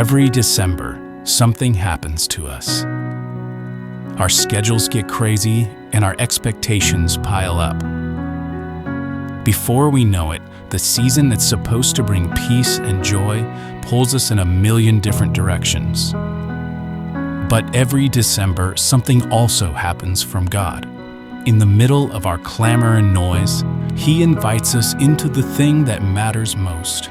Every December, something happens to us. Our schedules get crazy and our expectations pile up. Before we know it, the season that's supposed to bring peace and joy pulls us in a million different directions. But every December, something also happens from God. In the middle of our clamor and noise, He invites us into the thing that matters most.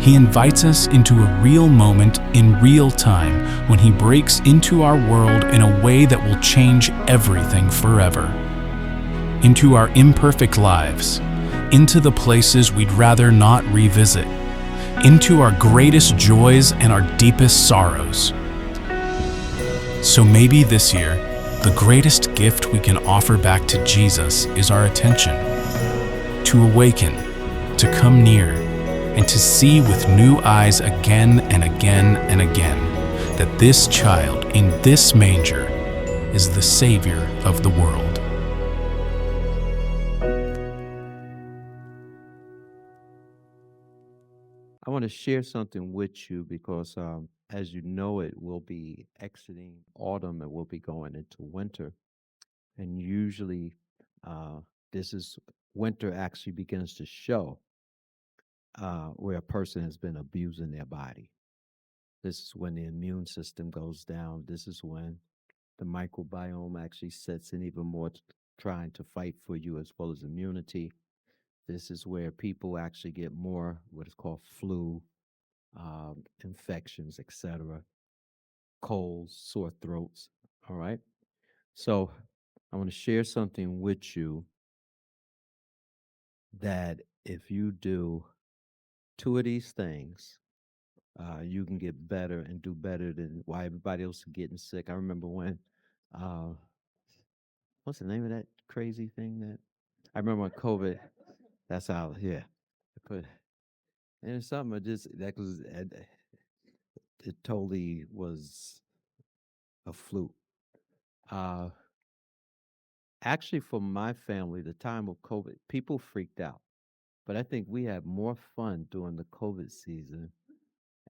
He invites us into a real moment in real time when He breaks into our world in a way that will change everything forever. Into our imperfect lives, into the places we'd rather not revisit, into our greatest joys and our deepest sorrows. So maybe this year, the greatest gift we can offer back to Jesus is our attention. To awaken, to come near, and to see with new eyes again and again and again that this child in this manger is the Savior of the world. I want to share something with you because, as you know, it will be exiting autumn and we'll be going into winter. And usually, uh, this is winter actually begins to show where a person has been abusing their body. This is when the immune system goes down. This is when the microbiome actually sets in even more, trying to fight for you as well as immunity. This is where people actually get more what is called flu, infections, etc., colds, sore throats. All right. So I want to share something with you that if you do two of these things, you can get better and do better than why everybody else is getting sick. I remember when, uh, what's the name of that crazy thing that I remember when COVID? That's how, yeah. But and it's something I just that was it totally was a fluke. Uh, Actually, for my family, the time of COVID, people freaked out. But I think we had more fun during the COVID season,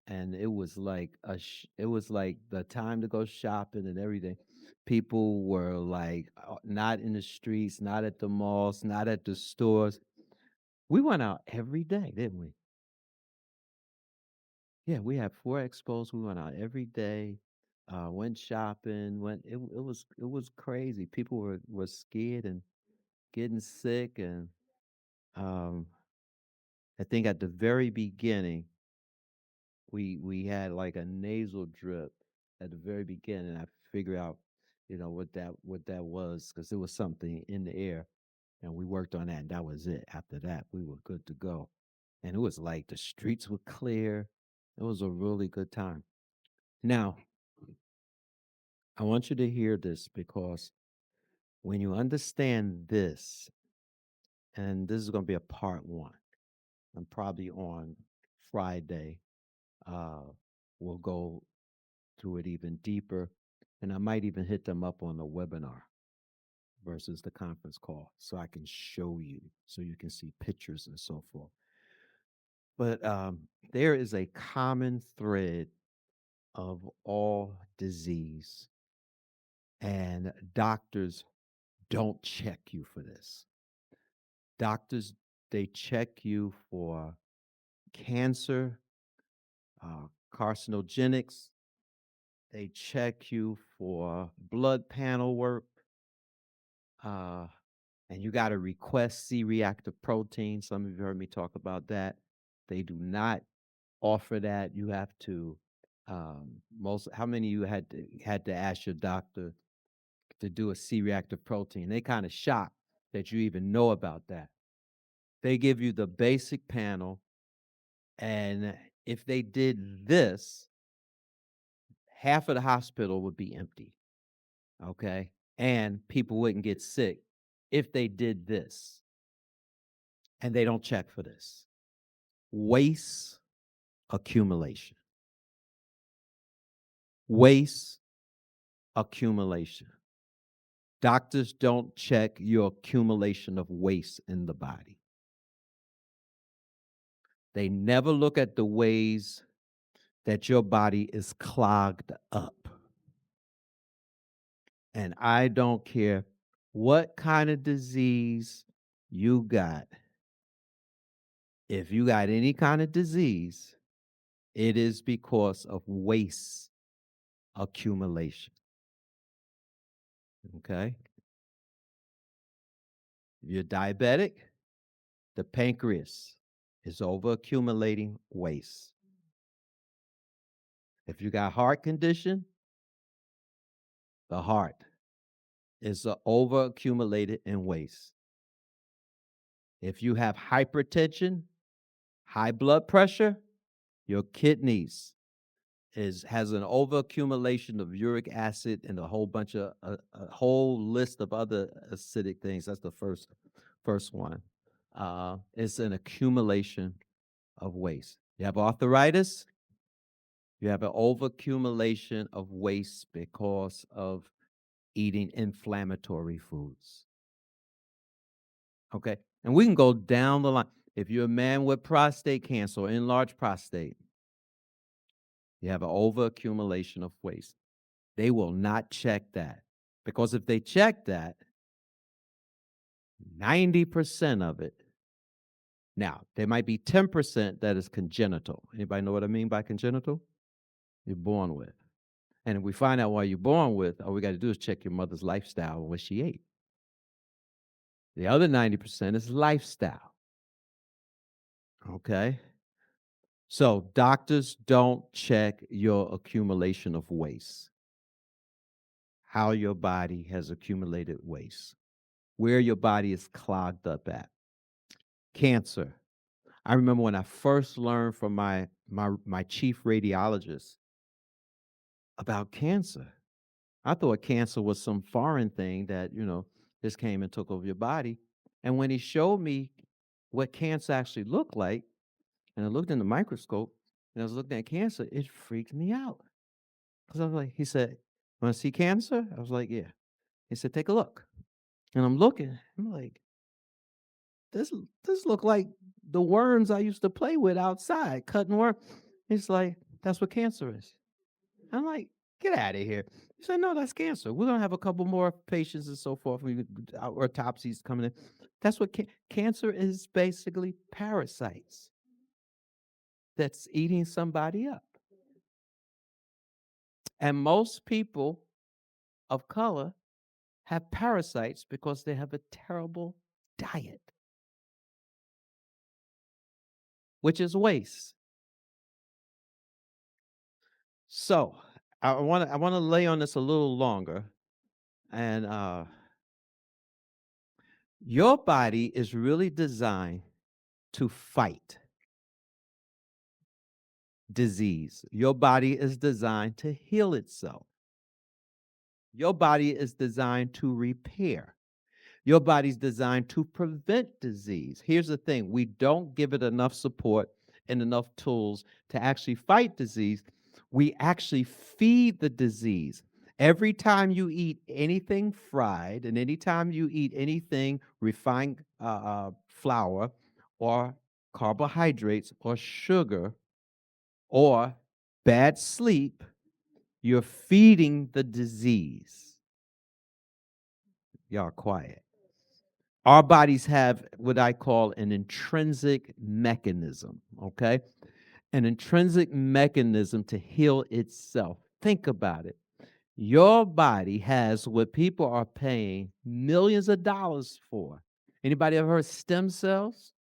and it was like the time to go shopping and everything. People were like not in the streets, not at the malls, not at the stores. We went out every day, didn't we? Yeah, we had 4 expos. We went out every day. Went shopping. It was crazy. People were scared and getting sick, and um, I think at the very beginning we had like a nasal drip at the very beginning. I figured out, what that was because it was something in the air, and we worked on that. And that was it. After that, we were good to go, and it was like the streets were clear. It was a really good time. Now, I want you to hear this because when you understand this, and this is going to be a part one, and probably on Friday, uh, we'll go through it even deeper. And I might even hit them up on the webinar versus the conference call so I can show you so you can see pictures and so forth. But there is a common thread of all disease, and doctors don't check you for this. Doctors, they check you for cancer, carcinogenics, they check you for blood panel work, uh, and you got to request C-reactive protein. Some of you heard me talk about that. They do not offer that. You have to. Most. How many of you had to ask your doctor to do a C-reactive protein? They kind of shocked that you even know about that. They give you the basic panel, and if they did this, half of the hospital would be empty. Okay, and people wouldn't get sick if they did this, and they don't check for this. Waste accumulation. Waste accumulation. Doctors don't check your accumulation of waste in the body. They never look at the ways that your body is clogged up. And I don't care what kind of disease you got. If you got any kind of disease, it is because of waste accumulation. Okay? If you're diabetic, the pancreas is over accumulating waste. If you got heart condition, the heart is over accumulated in waste. If you have hypertension, high blood pressure, your kidneys has an overaccumulation of uric acid and a whole bunch of a whole list of other acidic things. That's the first one. It's an accumulation of waste. You have arthritis, you have an overaccumulation of waste because of eating inflammatory foods. Okay. And we can go down the line. If you're a man with prostate cancer or enlarged prostate, you have an overaccumulation of waste. They will not check that because if they check that, 90% of it, now there might be 10% that is congenital. Anybody know what I mean by congenital? You're born with. And if we find out why you're born with, all we got to do is check your mother's lifestyle and what she ate. The other 90% is lifestyle. Okay. So doctors don't check your accumulation of waste, how your body has accumulated waste, where your body is clogged up at. Cancer. I remember when I first learned from my chief radiologist about cancer. I thought cancer was some foreign thing that, just came and took over your body. And when he showed me what cancer actually looked like, and I looked in the microscope and I was looking at cancer, it freaked me out. Because I was like, he said, "Want to see cancer?" I was like, "Yeah." He said, "Take a look." And I'm looking, I'm like, this look like the worms I used to play with outside, cutting worm. He's like, "That's what cancer is." I'm like, "Get out of here." He said, "No, that's cancer. We're gonna have a couple more patients and so forth. Autopsies coming in. That's what cancer is basically parasites that's eating somebody up. And most people of color have parasites because they have a terrible diet, which is waste. So I want to lay on this a little longer, and your body is really designed to fight disease. Your body is designed to heal itself. Your body is designed to repair. Your body's designed to prevent disease. Here's the thing, we don't give it enough support and enough tools to actually fight disease. We actually feed the disease. Every time you eat anything fried and anytime you eat anything refined flour or carbohydrates or sugar or bad sleep, you're feeding the disease. Y'all quiet. Our bodies have what I call an intrinsic mechanism, okay? An intrinsic mechanism to heal itself. Think about it. Your body has what people are paying millions of dollars for. Anybody ever heard stem cells?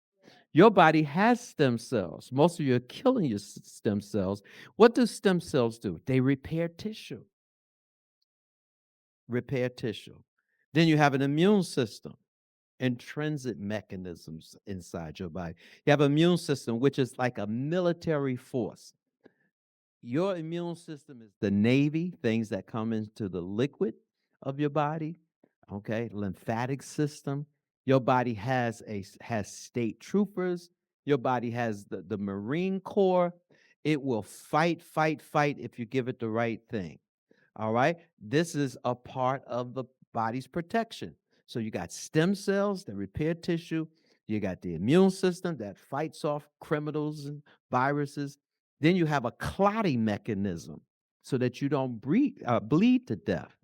Your body has stem cells. Most of you are killing your stem cells. What do stem cells do? They repair tissue. Repair tissue. Then you have an immune system. Intrinsic mechanisms inside your body. You have an immune system, which is like a military force. Your immune system is the Navy, things that come into the liquid of your body. Okay, lymphatic system. Your body has state troopers. Your body has the Marine Corps. It will fight, fight, fight if you give it the right thing. All right. This is a part of the body's protection. So you got stem cells that repair tissue. You got the immune system that fights off criminals and viruses. Then you have a clotting mechanism so that you don't bleed to death.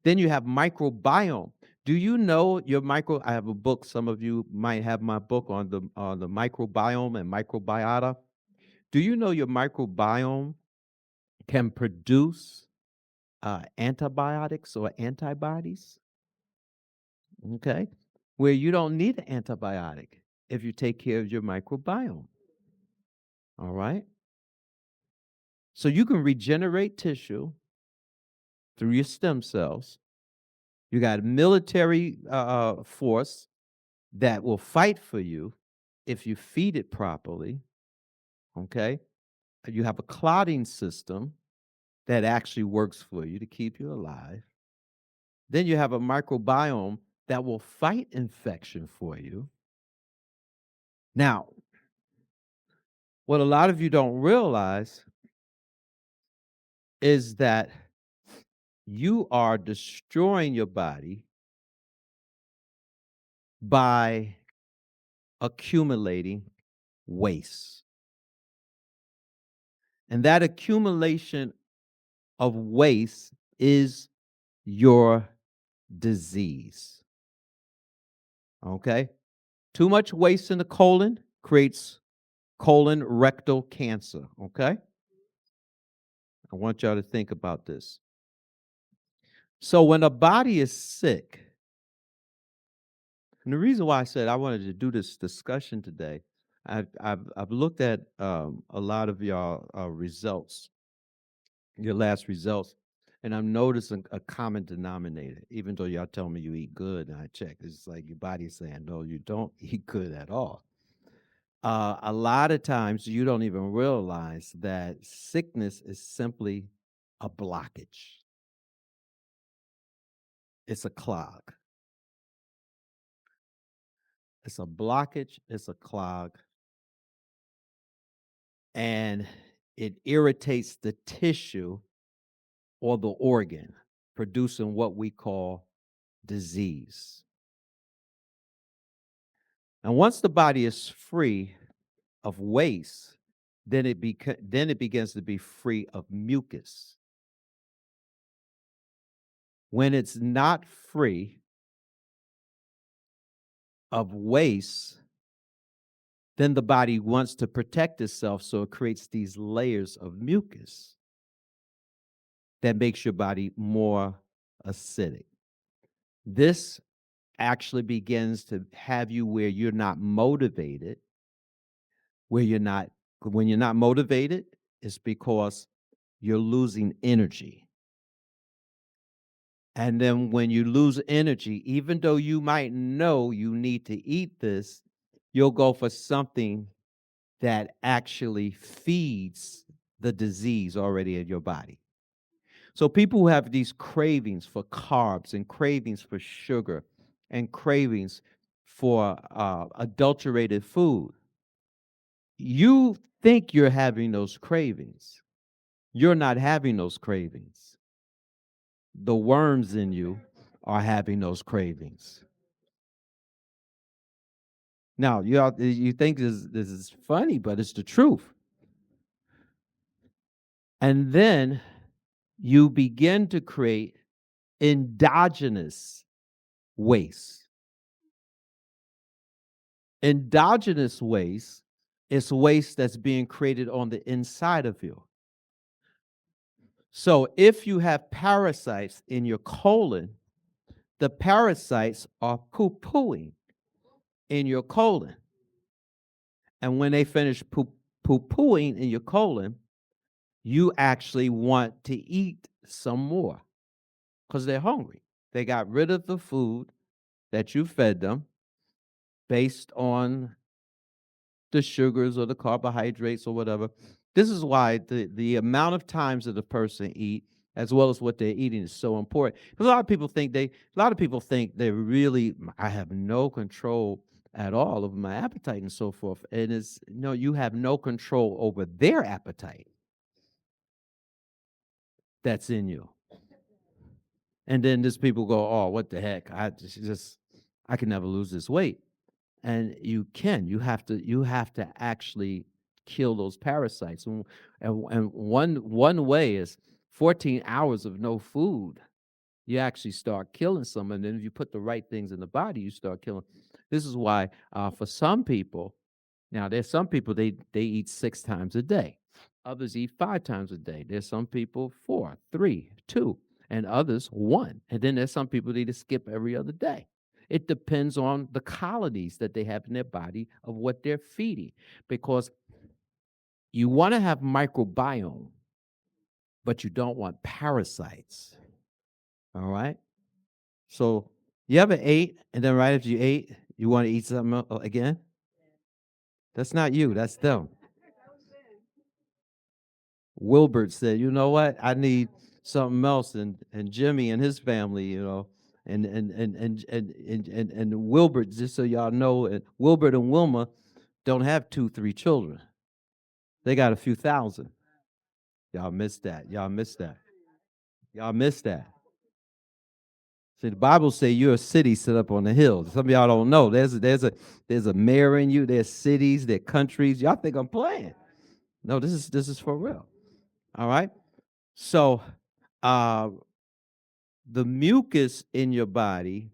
Then you have microbiome. Do you know your micro? I have a book. Some of you might have my book on the microbiome and microbiota. Do you know your microbiome can produce antibiotics or antibodies? Okay, where you don't need an antibiotic if you take care of your microbiome. All right, so you can regenerate tissue through your stem cells. You got a military force that will fight for you if you feed it properly. Okay. You have a clotting system that actually works for you to keep you alive. Then you have a microbiome that will fight infection for you. Now, what a lot of you don't realize is that you are destroying your body by accumulating waste. And that accumulation of waste is your disease. Okay? Too much waste in the colon creates colon rectal cancer. Okay? I want y'all to think about this. So, when a body is sick, and the reason why I said I wanted to do this discussion today, I've looked at a lot of y'all results, your last results, and I'm noticing a common denominator. Even though y'all tell me you eat good, and I check, it's like your body's saying, "No, you don't eat good at all." A lot of times you don't even realize that sickness is simply a blockage. It's a clog. It's a blockage. It's a clog, and it irritates the tissue or the organ, producing what we call disease. And once the body is free of waste, then it begins to be free of mucus. When it's not free of waste, then the body wants to protect itself, so it creates these layers of mucus that makes your body more acidic. This actually begins to have you where you're not motivated, where you're not when you're not motivated, it's because you're losing energy. And then when you lose energy, even though you might know you need to eat this, you'll go for something that actually feeds the disease already in your body. So people who have these cravings for carbs and cravings for sugar and cravings for adulterated food, you think you're having those cravings. You're not having those cravings. The worms in you are having those cravings. Now, you think this is funny, but it's the truth. And then you begin to create endogenous waste. Endogenous waste is waste that's being created on the inside of you. So if you have parasites in your colon, the parasites are poo-pooing in your colon. And when they finish poo-pooing in your colon, you actually want to eat some more because they're hungry. They got rid of the food that you fed them based on the sugars or the carbohydrates or whatever. This is why the amount of times that a person eat as well as what they're eating is so important. Because a lot of people think they really I have no control at all over my appetite and so forth. And it's no, you have no control over their appetite that's in you. And then these people go, "Oh, what the heck? I can never lose this weight." And you can. You have to actually kill those parasites. And one way is 14 hours of no food. You actually start killing some, and then if you put the right things in the body, you start killing. This is why, for some people, now there's some people they eat 6 times a day. Others eat 5 times a day. There's some people four, three, two, and others one. And then there's some people that just skip every other day. It depends on the qualities that they have in their body of what they're feeding, because you want to have microbiome, but you don't want parasites. All right. So you ever ate, and then right after you ate, you want to eat something again? That's not you. That's them. Wilbert said, "You know what? I need something else." And Jimmy and his family, and Wilbert, just so y'all know, and Wilbert and Wilma don't have 2, 3 children. They got a few thousand. Y'all missed that. Y'all missed that. Y'all missed that. See, the Bible say you're a city set up on the hill. Some of y'all don't know. There's a mayor in you. There's cities. There's countries. Y'all think I'm playing? No, this is for real. All right. So, uh, the mucus in your body,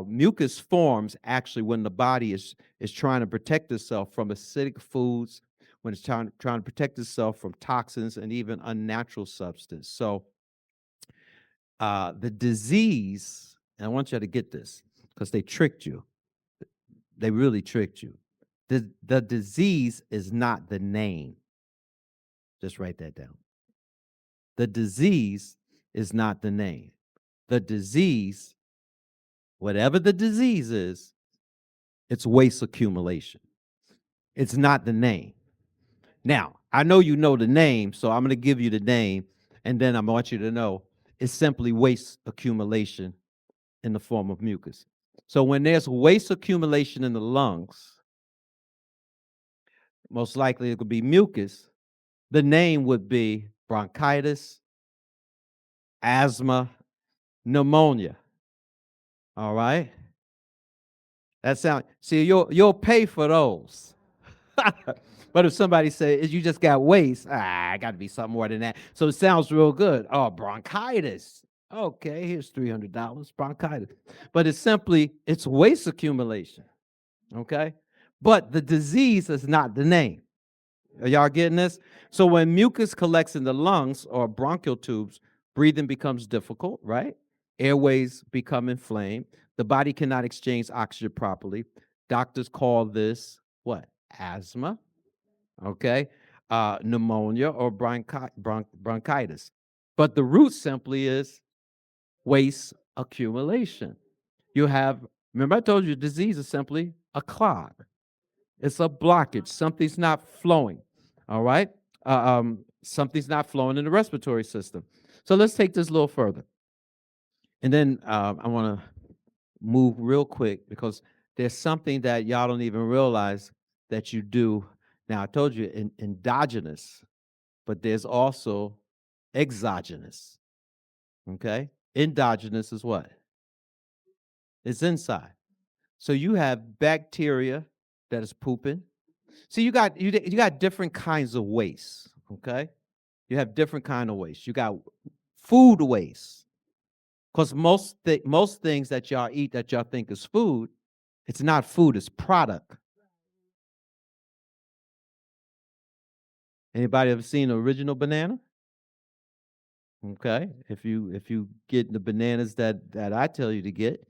mucus forms actually when the body is trying to protect itself from acidic foods, when it's trying to protect itself from toxins and even unnatural substance. So, the disease, and I want you to get this because they tricked you. They really tricked you. The disease is not the name. Just write that down. The disease is not the name. The disease, whatever the disease is, it's waste accumulation. It's not the name. Now, I know you know the name, so I'm going to give you the name, and then I want you to know it's simply waste accumulation in the form of mucus. So when there's waste accumulation in the lungs, most likely it could be mucus. The name would be bronchitis, asthma, pneumonia. All right? That sound see you'll pay for those. But if somebody says you just got waste, I got to be something more than that. So it sounds real good. Oh, bronchitis. Okay, here's $300 bronchitis. But it's waste accumulation. Okay? But the disease is not the name. Are y'all getting this? So when mucus collects in the lungs or bronchial tubes, breathing becomes difficult, right? Airways become inflamed. The body cannot exchange oxygen properly. Doctors call this what? Asthma, okay? Pneumonia or bronchitis. But the root simply is waste accumulation. You have, remember I told you disease is simply a clog. It's a blockage. Something's not flowing. All right. Something's not flowing in the respiratory system. So let's take this a little further. And then I want to move real quick because there's something that y'all don't even realize that you do. Now, I told you endogenous, but there's also exogenous. Okay. Endogenous is what? It's inside. So you have bacteria that is pooping. See, you got different kinds of waste, okay? You have different kind of waste. You got food waste, because most things that y'all eat that y'all think is food, it's not food, it's product. Anybody ever seen an original banana? Okay, if you get the bananas that I tell you to get,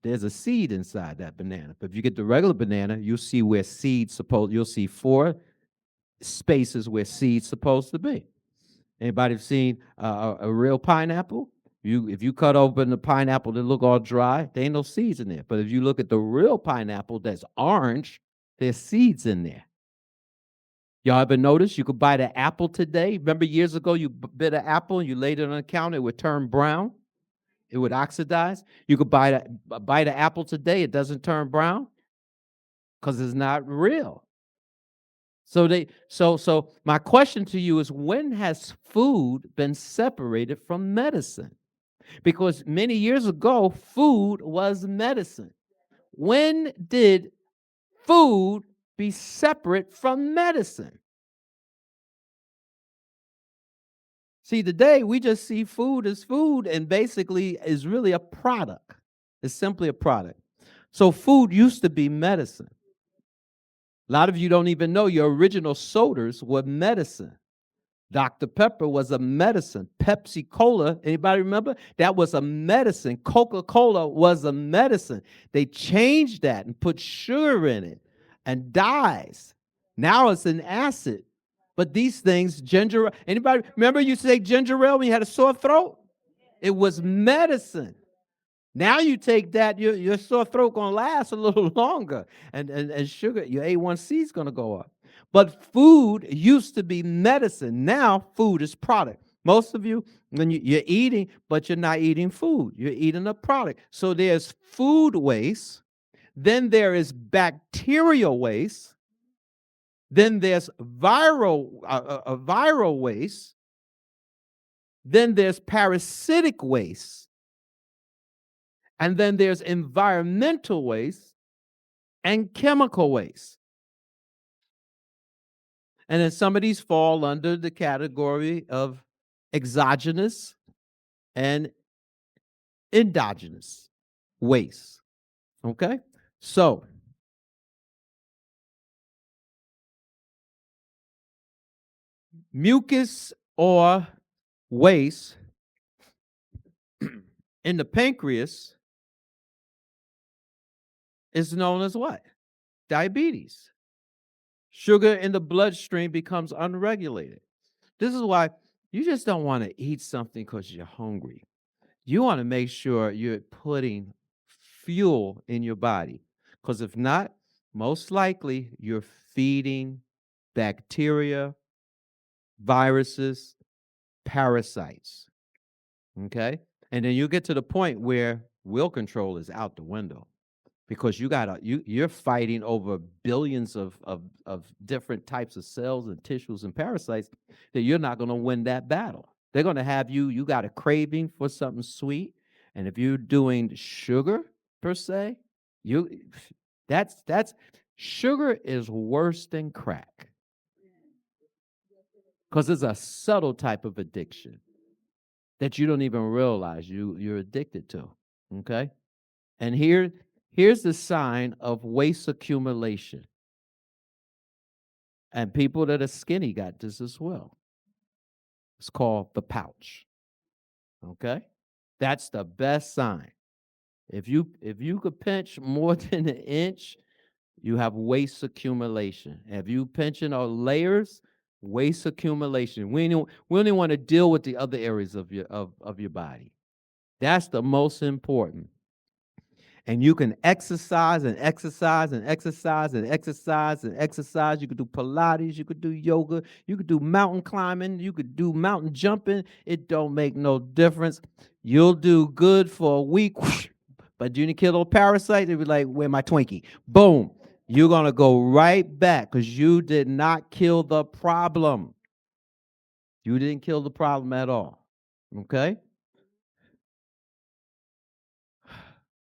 there's a seed inside that banana. But if you get the regular banana, you'll see where you'll see 4 spaces where seeds supposed to be. Anybody seen a real pineapple? If you cut open the pineapple that look all dry, there ain't no seeds in there. But if you look at the real pineapple that's orange, there's seeds in there. Y'all ever notice you could buy the apple today? Remember years ago you bit an apple and you laid it on the counter, it would turn brown, it would oxidize. You could buy the apple today, it doesn't turn brown because it's not real. So my question to you is, when has food been separated from medicine? Because many years ago, food was medicine. When did food be separate from medicine. See, today we just see food as food and basically is really a product. It's simply a product. So food used to be medicine. A lot of you don't even know your original sodas were medicine. Dr. Pepper was a medicine. Pepsi Cola, anybody remember? That was a medicine. Coca-Cola was a medicine. They changed that and put sugar in it and dyes. Now it's an acid. But these things, ginger, anybody remember you say ginger ale when you had a sore throat? It was medicine. Now you take that, your sore throat gonna last a little longer, and sugar, your A1C is gonna go up. But food used to be medicine. Now food is product. Most of you, when you're eating, but you're not eating food. You're eating a product. So there's food waste, then there is bacterial waste, then there's viral waste, then there's parasitic waste, and then there's environmental waste and chemical waste. And then some of these fall under the category of exogenous and endogenous waste. Okay? So, mucus or waste in the pancreas is known as what? Diabetes. Sugar in the bloodstream becomes unregulated. This is why you just don't want to eat something because you're hungry. You want to make sure you're putting fuel in your body. Because if not, most likely you're feeding bacteria, viruses, parasites. Okay. And then you get to the point where will control is out the window because you're fighting over billions of different types of cells and tissues and parasites that you're not going to win that battle. They're going to have you got a craving for something sweet, and if you're doing sugar per se, you that's sugar is worse than crack because it's a subtle type of addiction that you don't even realize you're addicted to. Okay, and here's the sign of waste accumulation. And people that are skinny got this as well. It's called the pouch. Okay? That's the best sign. If you could pinch more than an inch, you have waste accumulation. If you pinching on layers, waste accumulation. We don't want to deal with the other areas of your body. That's the most important. And you can exercise and exercise and exercise and exercise and exercise. You could do Pilates, you could do yoga, you could do mountain climbing, you could do mountain jumping. It don't make no difference. You'll do good for a week, whoosh, but you didn't kill those parasites. They be like, "Where my Twinkie?" Boom. You're gonna go right back because you did not kill the problem. You didn't kill the problem at all. Okay.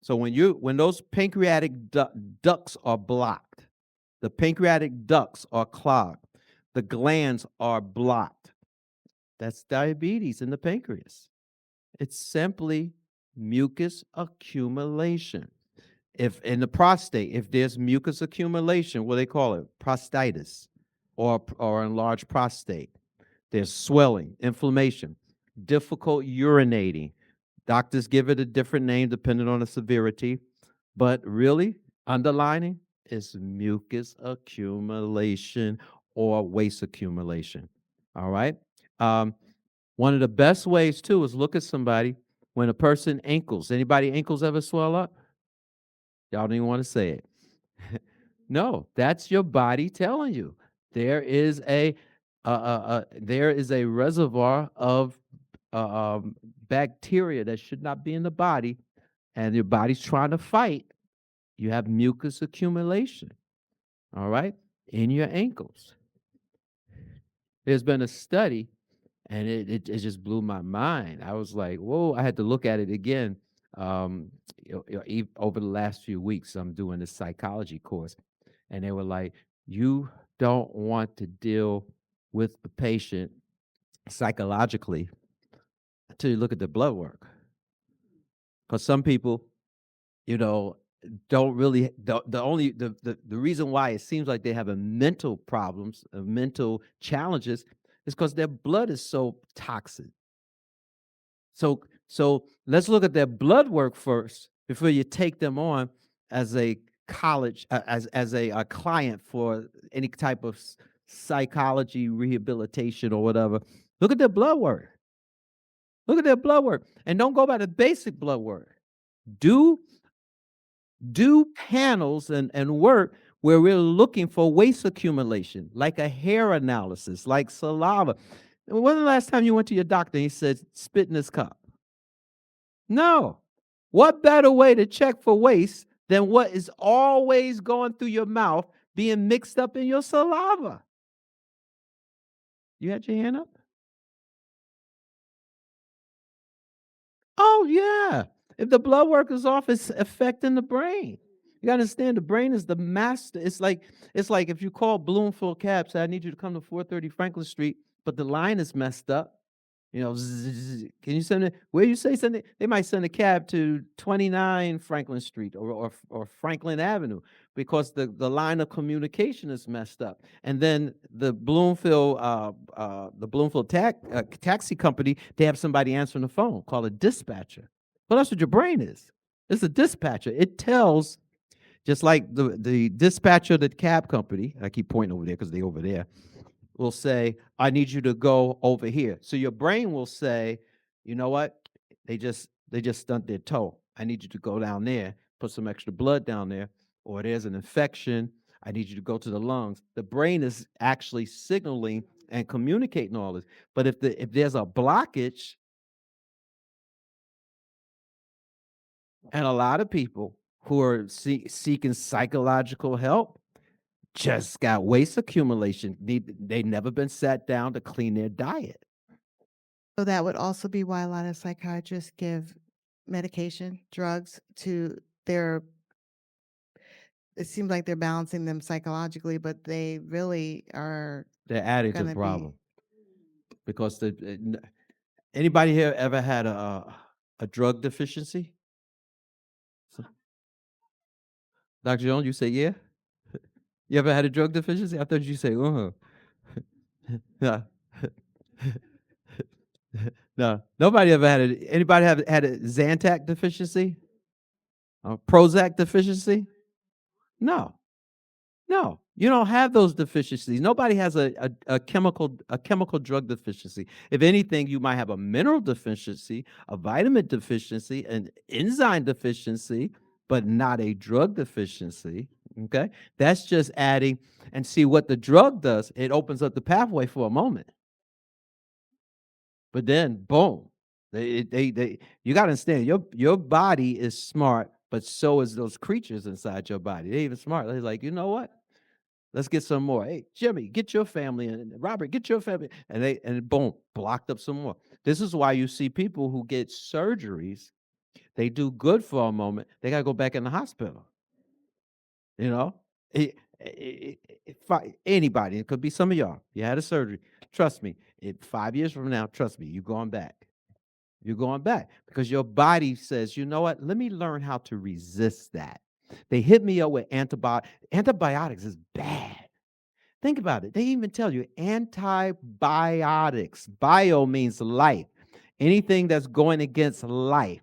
So when those pancreatic ducts are blocked, the pancreatic ducts are clogged, the glands are blocked. That's diabetes in the pancreas. It's simply mucus accumulation. If in the prostate, if there's mucus accumulation, what do they call it? Prostatitis or enlarged prostate. There's swelling, inflammation, difficult urinating. Doctors give it a different name depending on the severity, but really, underlining is mucus accumulation or waste accumulation. All right. Um, One of the best ways too is look at somebody when a person ankles. Anybody ankles ever swell up? Y'all don't even want to say it. No, that's your body telling you there is a reservoir of bacteria that should not be in the body, and your body's trying to fight. You have mucus accumulation, all right, in your ankles. There's been a study, and it just blew my mind. I was like, whoa, I had to look at it again. Over the last few weeks, I'm doing this psychology course, and they were like, You don't want to deal with the patient psychologically until you look at the blood work. Because some people, you know, don't really the only the reason why it seems like they have a mental problems, mental challenges is because their blood is so toxic. So let's look at their blood work first before you take them on as a college as a client for any type of psychology rehabilitation or whatever. Look at their blood work. Look at their blood work, and don't go by the basic blood work. Do do panels and work where we're looking for waste accumulation, like a hair analysis, like saliva. When was the last time you went to your doctor and he said, "Spit in this cup"? No. What better way to check for waste than what is always going through your mouth being mixed up in your saliva? You had your hand up? Oh, yeah. If the blood work is off, it's affecting the brain. You gotta understand the brain is the master. It's like if you call Bloomfield Cab, say, "I need you to come to 430 Franklin Street," but the line is messed up. Can you send it where you say send it? They might send a cab to 29 Franklin Street or Franklin Avenue because the line of communication is messed up. And then the Bloomfield taxi company, they have somebody answering the phone, call a dispatcher. Well, that's what your brain is. It's a dispatcher. It tells just like the dispatcher of the cab company. I keep pointing over there because they over there will say, "I need you to go over here." So your brain will say, "You know what? They just stunt their toe. I need you to go down there, put some extra blood down there, or there's an infection. I need you to go to the lungs." The brain is actually signaling and communicating all this. But if there's a blockage, and a lot of people who are seeking psychological help just got waste accumulation. They never been sat down to clean their diet. So that would also be why a lot of psychiatrists give medication, drugs to their it seems like they're balancing them psychologically, but they really are They're adding to the gonna be problem because anybody here ever had a drug deficiency? So, Dr. Jones, you say yeah. You ever had a drug deficiency? I thought you say yeah. No, nobody ever had it. Anybody have had a Zantac deficiency? A Prozac deficiency? No. No, you don't have those deficiencies. Nobody has a chemical drug deficiency. If anything, you might have a mineral deficiency, a vitamin deficiency, an enzyme deficiency, but not a drug deficiency. Okay, that's just adding. And see what the drug does. It opens up the pathway for a moment, but then boom, they you got to understand your body is smart, but so is those creatures inside your body. They're even smart. They're like, you know what? Let's get some more. Hey, Jimmy, get your family in. Robert, get your family. And boom, blocked up some more. This is why you see people who get surgeries, they do good for a moment. They gotta go back in the hospital. You know? Anybody, it could be some of y'all. You had a surgery. Trust me, 5 years from now, trust me, you're going back. You're going back because your body says, you know what? Let me learn how to resist that. They hit me up with antibiotics is bad. Think about it. They even tell you antibiotics. Bio means life. Anything that's going against life.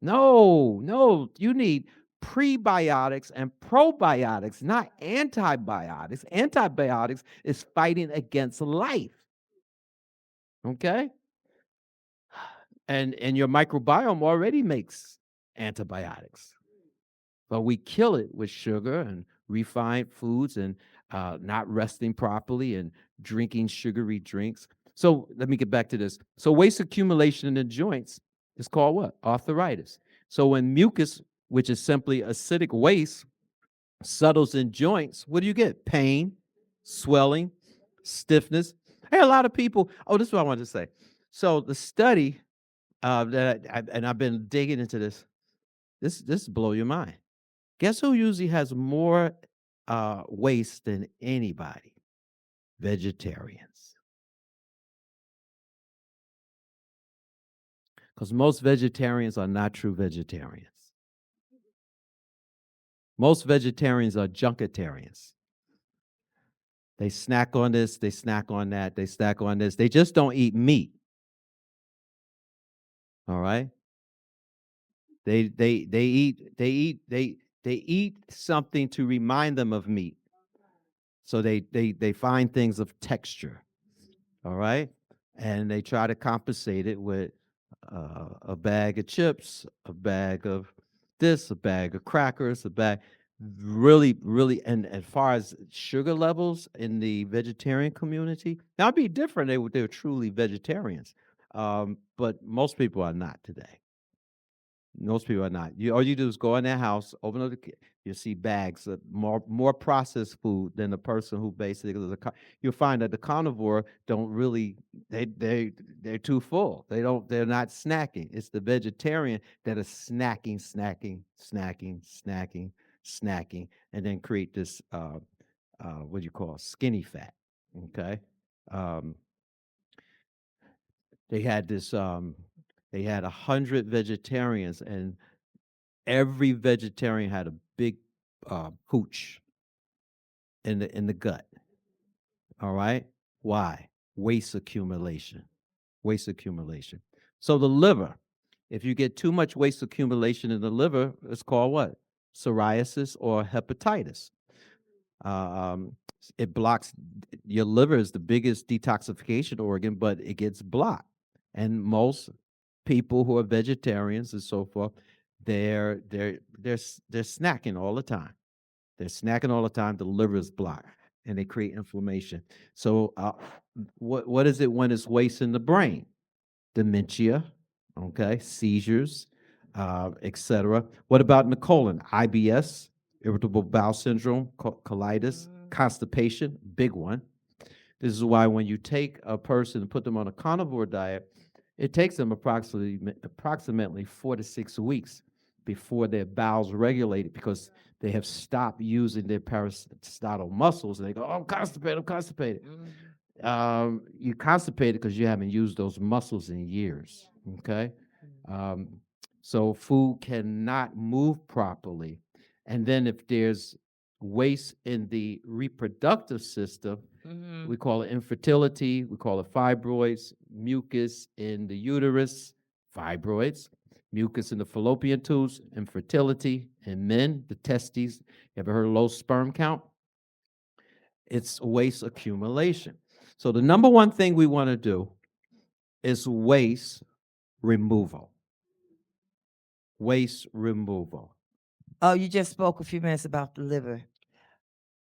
No, no, you need prebiotics and probiotics, not antibiotics. Antibiotics is fighting against life. Okay? And your microbiome already makes antibiotics. But we kill it with sugar and refined foods and not resting properly and drinking sugary drinks. So let me get back to this. So waste accumulation in the joints is called what? Arthritis. So when mucus, which is simply acidic waste, settles in joints, what do you get? Pain, swelling, stiffness. Hey, a lot of people. Oh, this is what I wanted to say. So the study and I've been digging into this. This blow your mind. Guess who usually has more waste than anybody. Vegetarians. Because most vegetarians are not true vegetarians. Most vegetarians are junketarians. They snack on this, they snack on that, they snack on this. They just don't eat meat. All right? They eat something to remind them of meat. So they find things of texture. All right? And they try to compensate it with a bag of chips, a bag of this, a bag of crackers, a bag. Really, really, and as far as sugar levels in the vegetarian community, that'd be different. They're truly vegetarians, but most people are not today. Most people are not. All you do is go in their house, open up you see bags of more processed food than the person who basically is you'll find that the carnivore don't really they're too full. They're not snacking. It's the vegetarian that is snacking, and then create this what do you call skinny fat. Okay. Um, they had this they had 100 vegetarians, and every vegetarian had a big hooch in the gut. All right. Why? Waste accumulation. Waste accumulation. So the liver, if you get too much waste accumulation in the liver, it's called what? Psoriasis or hepatitis. It blocks your liver is the biggest detoxification organ, but it gets blocked. And most people who are vegetarians and so forth, they're snacking all the time. They're snacking all the time. The liver is blocked, and they create inflammation. So, what is it when it's waste in the brain? Dementia, okay, seizures, etc. What about in the colon? IBS, irritable bowel syndrome, colitis, constipation, big one. This is why when you take a person and put them on a carnivore diet, it takes them approximately 4 to 6 weeks before their bowels regulate because they have stopped using their parasternal muscles, and they go, "Oh, I'm constipated. I'm constipated." You constipated because you haven't used those muscles in years. Okay, um, so food cannot move properly, and then if there's waste in the reproductive system, we call it infertility, we call it fibroids, mucus in the uterus, fibroids, mucus in the fallopian tubes, infertility in men, the testes. You ever heard of low sperm count? It's waste accumulation. So the number one thing we want to do is waste removal. Waste removal. Oh, you just spoke a few minutes about the liver.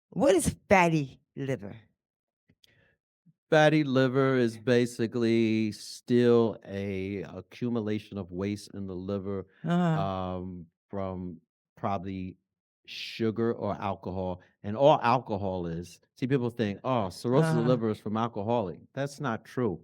What is fatty liver? Fatty liver is basically still a accumulation of waste in the liver from probably sugar or alcohol. And all alcohol is, see, people think, oh, cirrhosis of the liver is from alcoholic. That's not true.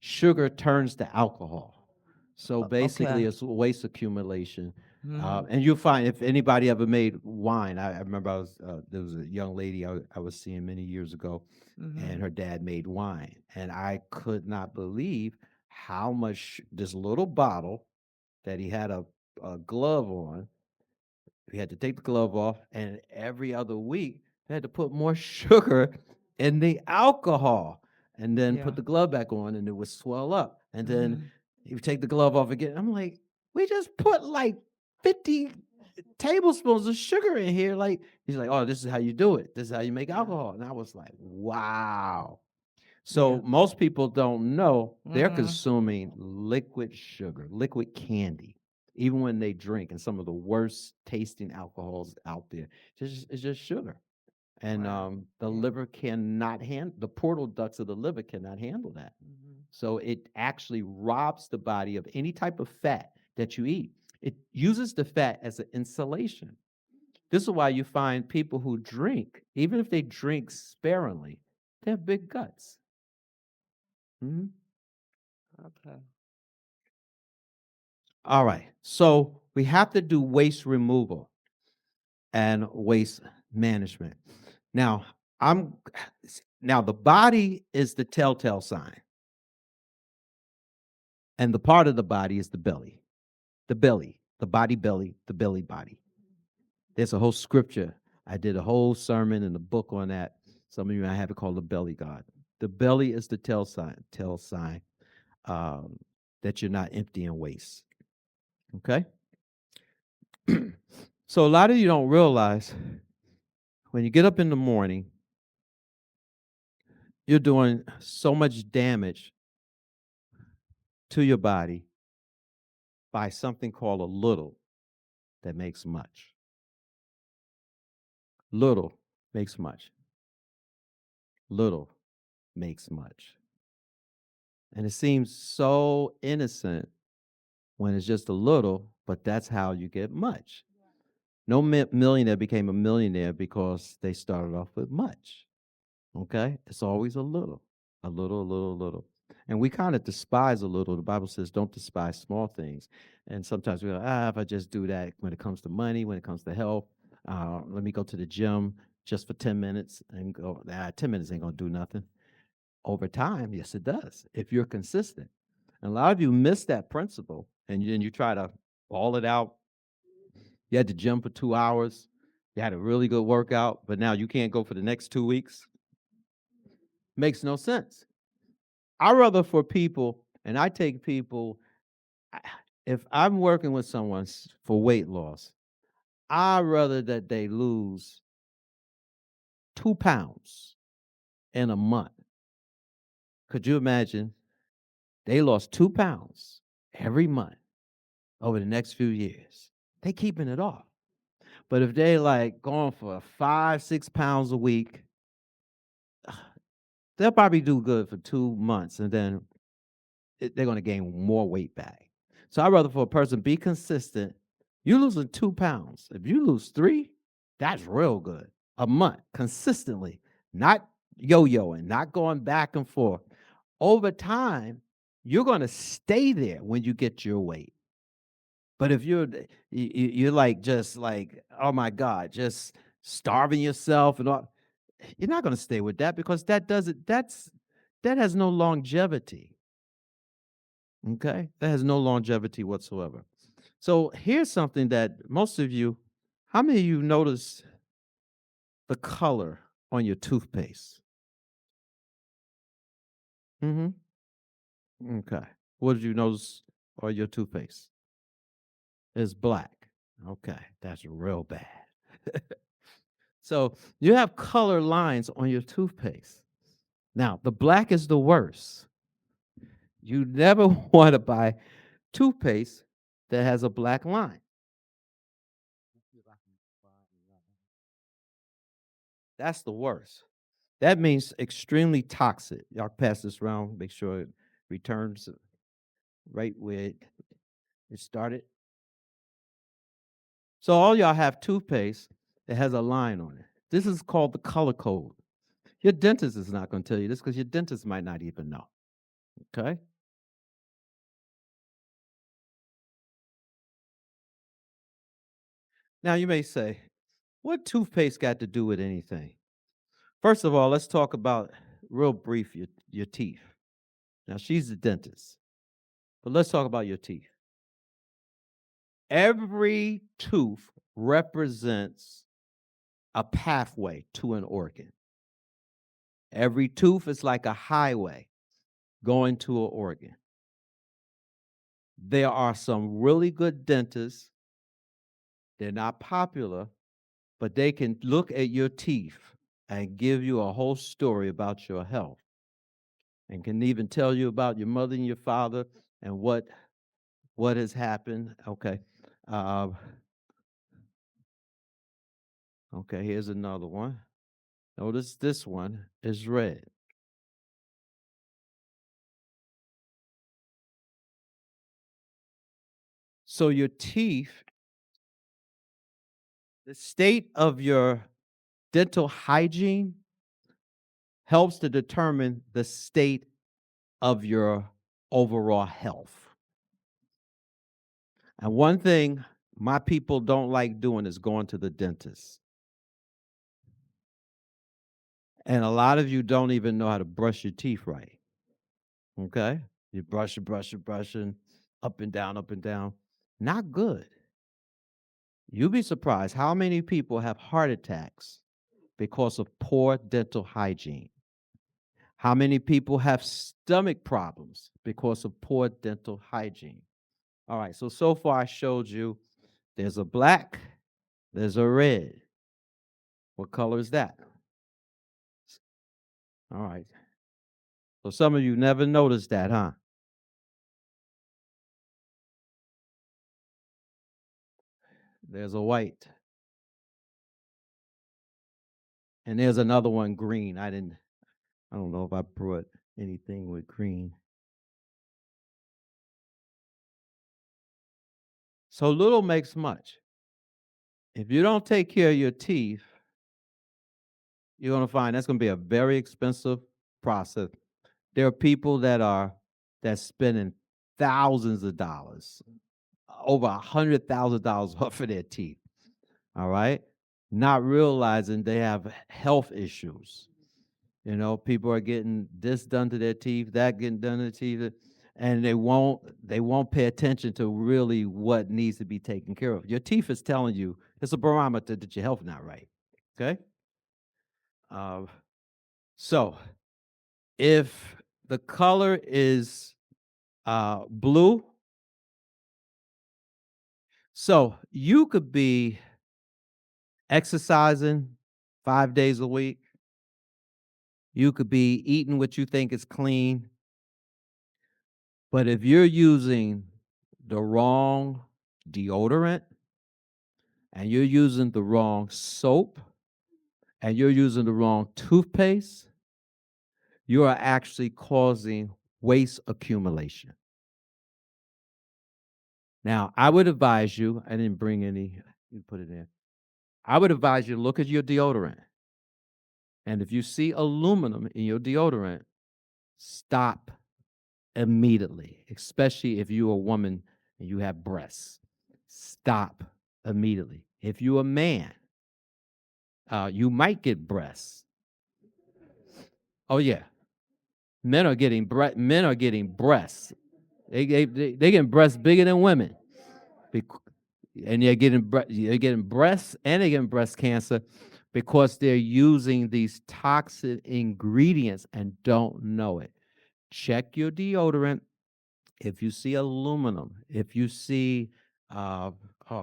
Sugar turns to alcohol. So basically, Okay. it's waste accumulation. And you'll find if anybody ever made wine, I remember there was a young lady I was seeing many years ago, and her dad made wine. And I could not believe how much this little bottle that he had a glove on, we had to take the glove off, and every other week they had to put more sugar in the alcohol, and then Yeah. put the glove back on, and it would swell up. And then you take the glove off again. I'm like, we just put like 50 tablespoons of sugar in here. Like, he's like, oh, this is how you do it. This is how you make alcohol. And I was like, wow. So most people don't know they're consuming liquid sugar, liquid candy, even when they drink. And some of the worst tasting alcohols out there, it's just sugar. And the liver cannot handle, the portal ducts of the liver cannot handle that. So it actually robs the body of any type of fat that you eat. It uses the fat as an insulation. This is why you find people who drink, even if they drink sparingly, they have big guts. Mhm. Okay. All right. So we have to do waste removal and waste management. Now, I'm now the body is the telltale sign, and the part of the body is the belly. The belly, the body belly, the belly body. There's a whole scripture. I did a whole sermon and a book on that. Some of you might have it called the belly god. The belly is the tell sign that you're not empty and waste. Okay? So a lot of you don't realize when you get up in the morning, you're doing so much damage to your body by something called a little that makes much. Little makes much. Little makes much. And it seems so innocent when it's just a little, but that's how you get much. No millionaire became a millionaire because they started off with much. Okay? It's always a little, a little, a little, a little. And we kind of despise a little. The Bible says, don't despise small things. And sometimes we go, if I just do that when it comes to money, when it comes to health, let me go to the gym just for 10 minutes and go, 10 minutes ain't going to do nothing. Over time, yes, it does, if you're consistent. And a lot of you miss that principle, and then you try to ball it out. You had to gym for 2 hours. You had a really good workout, but now you can't go for the next 2 weeks. Makes no sense. I rather for people, and I take people, if I'm working with someone for weight loss, I rather that they lose 2 pounds in a month. Could you imagine? They lost 2 pounds every month over the next few years. They keeping it off. But if they like going for 5, 6 pounds a week, they'll probably do good for 2 months, and then they're going to gain more weight back. So I'd rather for a person be consistent. You losing 2 pounds. If you lose 3, that's real good. A month consistently, not yo-yoing, not going back and forth. Over time, you're going to stay there when you get your weight. But if you're like just like, oh my God, just starving yourself and all, you're not going to stay with that because that has no longevity. Okay? That has no longevity whatsoever. So here's something that most of you, how many of you notice the color on your toothpaste? Mm-hmm. Okay. What did you notice on your toothpaste? It's black. Okay, that's real bad. So you have color lines on your toothpaste. Now, the black is the worst. You never want to buy toothpaste that has a black line. That's the worst. That means extremely toxic. Y'all pass this around, make sure it returns right where it started. So all y'all have toothpaste that has a line on it. This is called the color code. Your dentist is not going to tell you this because your dentist might not even know. Okay? Now you may say, what toothpaste got to do with anything? First of all, let's talk about real brief your teeth. Now she's the dentist, but let's talk about your teeth. Every tooth represents a pathway to an organ. Every tooth is like a highway going to an organ. There are some really good dentists. They're not popular, but they can look at your teeth and give you a whole story about your health and can even tell you about your mother and your father and what has happened. Okay. Uh, okay, here's another one. Notice this one is red. So your teeth, the state of your dental hygiene helps to determine the state of your overall health. And one thing my people don't like doing is going to the dentist. And a lot of you don't even know how to brush your teeth right. Okay? You brushing, up and down, up and down. Not good. You'll be surprised how many people have heart attacks because of poor dental hygiene. How many people have stomach problems because of poor dental hygiene? All right, so far I showed you there's a black, there's a red. What color is that? All right. So some of you never noticed that, huh? There's a white. And there's another one green. I don't know if I brought anything with green. So little makes much. If you don't take care of your teeth, you're going to find that's going to be a very expensive process. There are people that's spending thousands of dollars, over $100,000 off of their teeth. All right, not realizing they have health issues. You know, people are getting this done to their teeth, that getting done to their teeth, and they won't pay attention to really what needs to be taken care of. Your teeth is telling you it's a barometer that your health not right. Okay, uh, so if the color is blue, so you could be exercising 5 days a week. You could be eating what you think is clean. But if you're using the wrong deodorant and you're using the wrong soap and you're using the wrong toothpaste, you are actually causing waste accumulation. Now, I would advise you, I didn't bring any, you put it in. I would advise you to look at your deodorant. And if you see aluminum in your deodorant, stop immediately, especially if you're a woman and you have breasts. Stop immediately. If you're a man, you might get breasts. Oh yeah, men are getting breasts. They getting breasts bigger than women, and they're getting breasts and they're getting breast cancer because they're using these toxic ingredients and don't know it. Check your deodorant. If you see aluminum, if you see, oh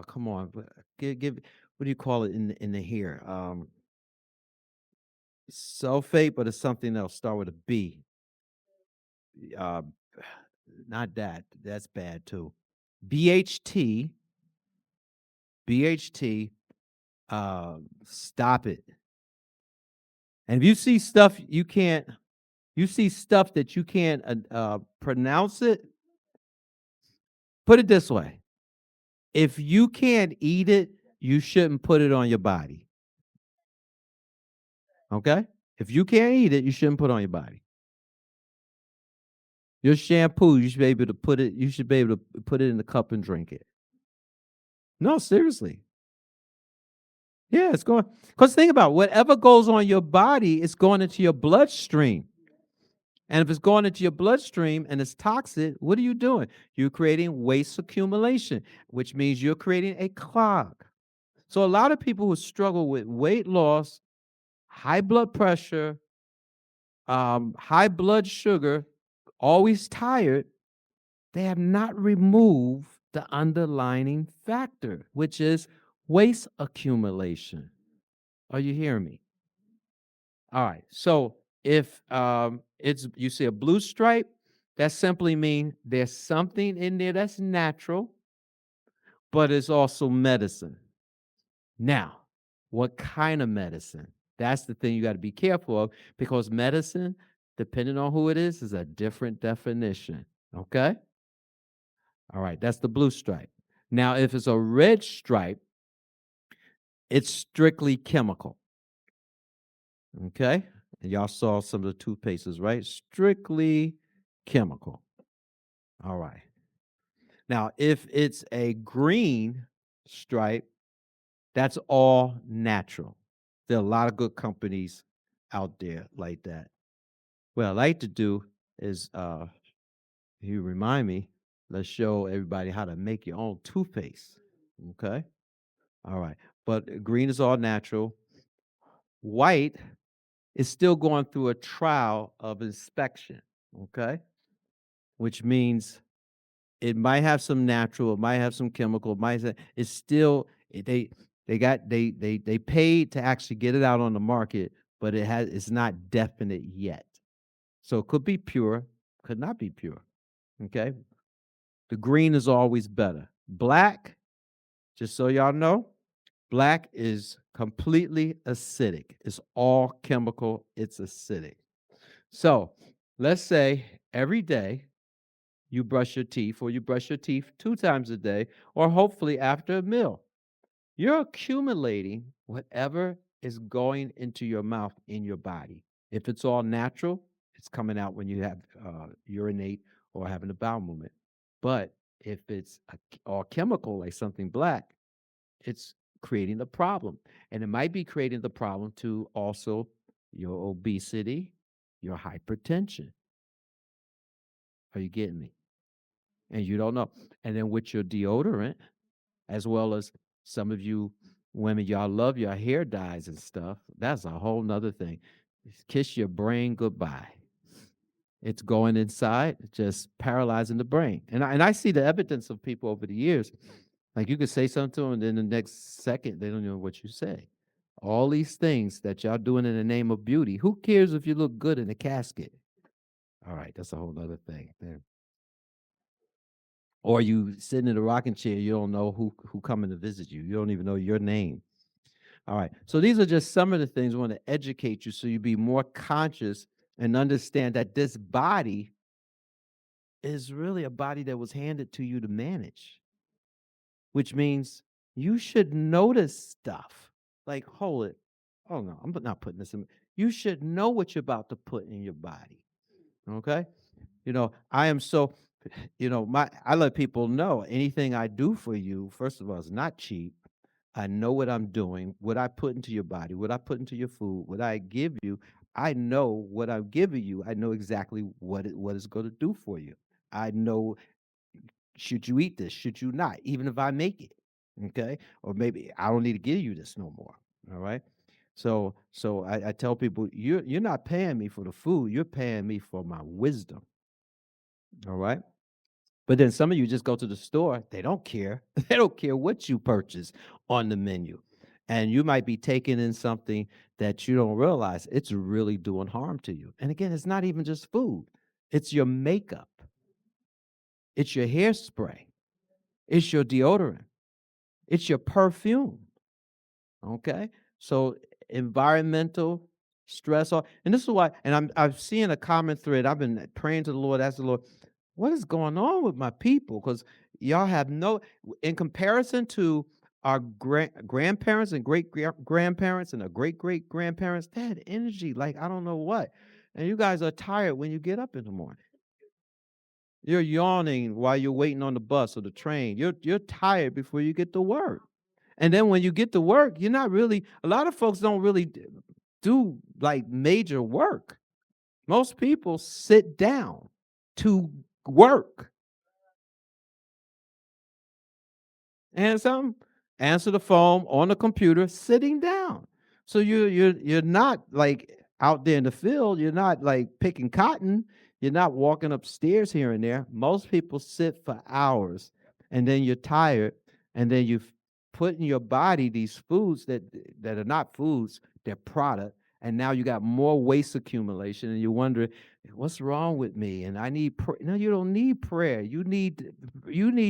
come on, give what do you call it in the hair? Sulfate, but it's something else. Start with a B. Uh, not that. That's bad too. BHT. BHT. Stop it. And if you see stuff you see stuff that you can't pronounce it. Put it this way: if you can't eat it, you shouldn't put it on your body. Okay? If you can't eat it, you shouldn't put it on your body. Your shampoo, you should be able to put it. You should be able to put it in the cup and drink it. No, seriously. Yeah, it's going. Because think about it, whatever goes on your body, it's going into your bloodstream. And if it's going into your bloodstream and it's toxic, what are you doing? You're creating waste accumulation, which means you're creating a clog. So a lot of people who struggle with weight loss, high blood pressure, high blood sugar, always tired, they have not removed the underlying factor, which is waste accumulation. Are you hearing me? All right. So if it's you see a blue stripe, that simply means there's something in there that's natural, but it's also medicine. Now, what kind of medicine? That's the thing you got to be careful of because medicine, depending on who it is a different definition. Okay? All right, that's the blue stripe. Now, if it's a red stripe, it's strictly chemical. Okay? And y'all saw some of the toothpastes, right? Strictly chemical. All right. Now, if it's a green stripe, that's all natural. There are a lot of good companies out there like that. What I like to do is, you remind me, let's show everybody how to make your own toothpaste. Okay. All right. But green is all natural. White is still going through a trial of inspection. Okay. Which means it might have some natural, it might have some chemical, it might it's still they paid to actually get it out on the market, but it's not definite yet. So it could be pure, could not be pure. Okay. The green is always better. Black, just so y'all know, black is completely acidic. It's all chemical, it's acidic. So let's say every day you brush your teeth, or you brush your teeth 2 times a day, or hopefully after a meal. You're accumulating whatever is going into your mouth in your body. If it's all natural, it's coming out when you have urinate or having a bowel movement. But if it's all chemical, like something black, it's creating a problem. And it might be creating the problem to also your obesity, your hypertension. Are you getting me? And you don't know. And then with your deodorant, as well as some of you women, y'all love your hair dyes and stuff. That's a whole nother thing. Kiss your brain goodbye. It's going inside, just paralyzing the brain. And I see the evidence of people over the years. Like you could say something to them, and then the next second they don't know what you say. All these things that y'all doing in the name of beauty. Who cares if you look good in a casket? All right, that's a whole other thing. There. Or you sitting in a rocking chair, you don't know who coming to visit you. You don't even know your name. All right. So these are just some of the things I want to educate you so you be more conscious and understand that this body is really a body that was handed to you to manage, which means you should notice stuff. Like, hold it. Oh no, I'm not putting this in. You should know what you're about to put in your body. Okay? I am so I let people know anything I do for you, first of all, is not cheap. I know what I'm doing, what I put into your body, what I put into your food, what I give you. I know what I'm giving you. I know exactly what it's going to do for you. I know, should you eat this, should you not, even if I make it. Okay. Or maybe I don't need to give you this no more. All right. So I tell people, you're not paying me for the food, you're paying me for my wisdom. All right. But then some of you just go to the store, they don't care. They don't care what you purchase on the menu. And you might be taking in something that you don't realize it's really doing harm to you. And again, it's not even just food. It's your makeup. It's your hairspray. It's your deodorant. It's your perfume. Okay? So environmental stress and this is why, and I've seen a common thread. I've been praying to the Lord, asking the Lord, what is going on with my people? Because y'all have no, in comparison to our grandparents and great grandparents and our great grandparents, they had energy like I don't know what. And you guys are tired when you get up in the morning. You're yawning while you're waiting on the bus or the train. You're tired before you get to work. And then when you get to work, you're not really, a lot of folks don't really do like major work. Most people sit down to work. And some answer the phone on the computer sitting down. So you're not like out there in the field. You're not like picking cotton. You're not walking upstairs here and there. Most people sit for hours, and then you're tired, and then you put in your body these foods that are not foods. They're product, and now you got more waste accumulation, and you wonder what's wrong with me. And I need no. You don't need prayer. You need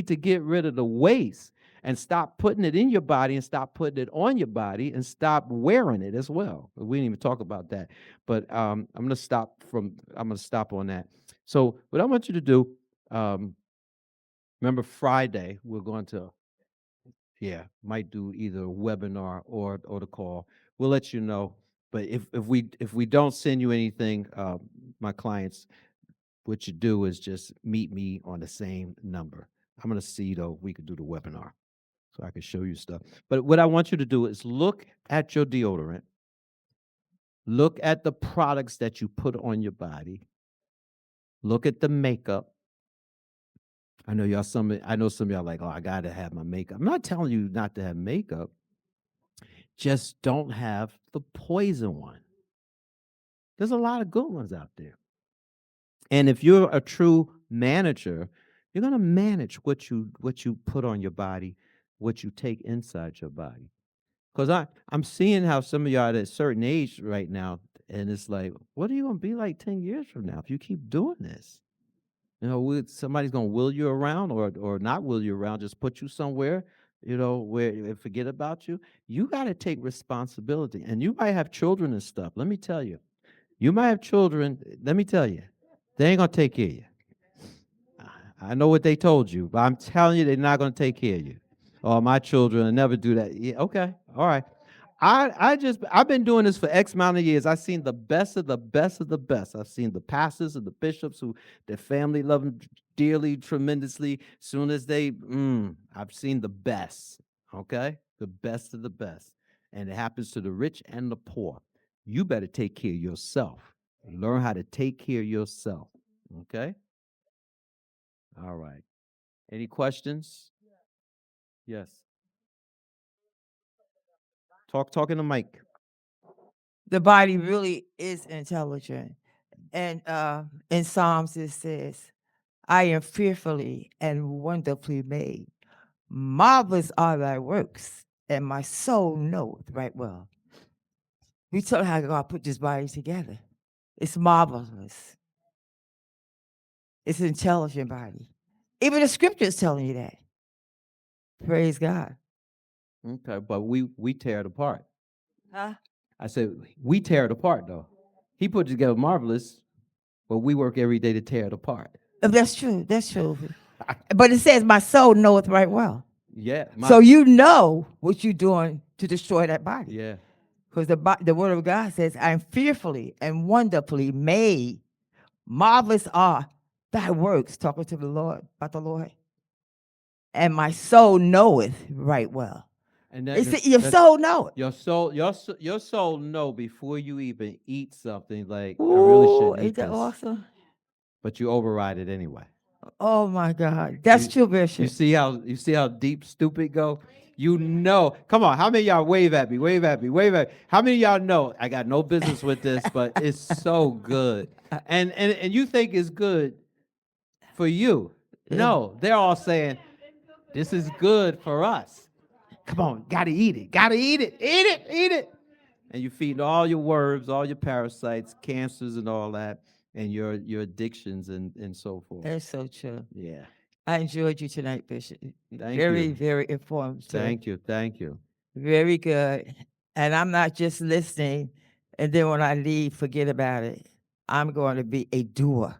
to get rid of the waste and stop putting it in your body and stop putting it on your body and stop wearing it as well. We didn't even talk about that. But I'm gonna stop on that. So what I want you to do, um, remember Friday, we're going to, might do either a webinar or the call. We'll let you know. But if we don't send you anything, my clients, what you do is just meet me on the same number. I'm gonna see though if we could do the webinar so I can show you stuff. But what I want you to do is look at your deodorant, Look at the products that you put on your body. Look at the makeup. I know some of y'all like, oh, I gotta have my makeup. I'm not telling you not to have makeup. Just don't have the poison one. There's a lot of good ones out there. And if you're a true manager, you're gonna manage what you put on your body, what you take inside your body. Because I'm seeing how some of y'all at a certain age right now, and it's like, what are you gonna be like 10 years from now if you keep doing this? Somebody's gonna will you around or not will you around, just put you somewhere, where and forget about you. You gotta take responsibility. And you might have children and stuff. Let me tell you. You might have children, let me tell you, they ain't gonna take care of you. I know what they told you, but I'm telling you, they're not gonna take care of you. Oh, my children will never do that. Yeah, okay, all right. I've been doing this for X amount of years. I've seen the best of the best of the best. I've seen the pastors and the bishops who their family love them dearly, tremendously. Soon as I've seen the best. Okay, the best of the best, and it happens to the rich and the poor. You better take care of yourself. Learn how to take care of yourself. Okay. All right. Any questions? Yes. Talking to Mike. The body really is intelligent. And in Psalms it says, I am fearfully and wonderfully made. Marvelous are thy works, and my soul knoweth right well. We tell how God put this body together. It's marvelous. It's an intelligent body. Even the scripture is telling you that. Praise God. Okay, but we tear it apart. Huh? I said we tear it apart though. He put it together marvelous, but we work every day to tear it apart. That's true. That's true. But it says, my soul knoweth right well. Yeah. So you know what you're doing to destroy that body. Yeah. Because the word of God says, I am fearfully and wonderfully made. Marvelous are thy works, talking to the Lord, about the Lord. And my soul knoweth right well. And Your soul know it. your soul know before you even eat something like I Ooh, really shouldn't ain't eat that this. awesome? But you override it anyway. Oh my God. That's true, Bishop. You see how deep stupid go? Come on, how many of y'all wave at me? Wave at me, wave at me. How many of y'all know I got no business with this, but it's so good. And you think it's good for you. No, they're all saying this is good for us. Come on, gotta eat it. Gotta eat it. Eat it. Eat it. And you feed all your worms, all your parasites, cancers and all that, and your addictions and so forth. That's so true. Yeah. I enjoyed you tonight, Bishop. Thank Very, you. very informative. Thank you. Thank you. Very good. And I'm not just listening, and then when I leave, forget about it. I'm going to be a doer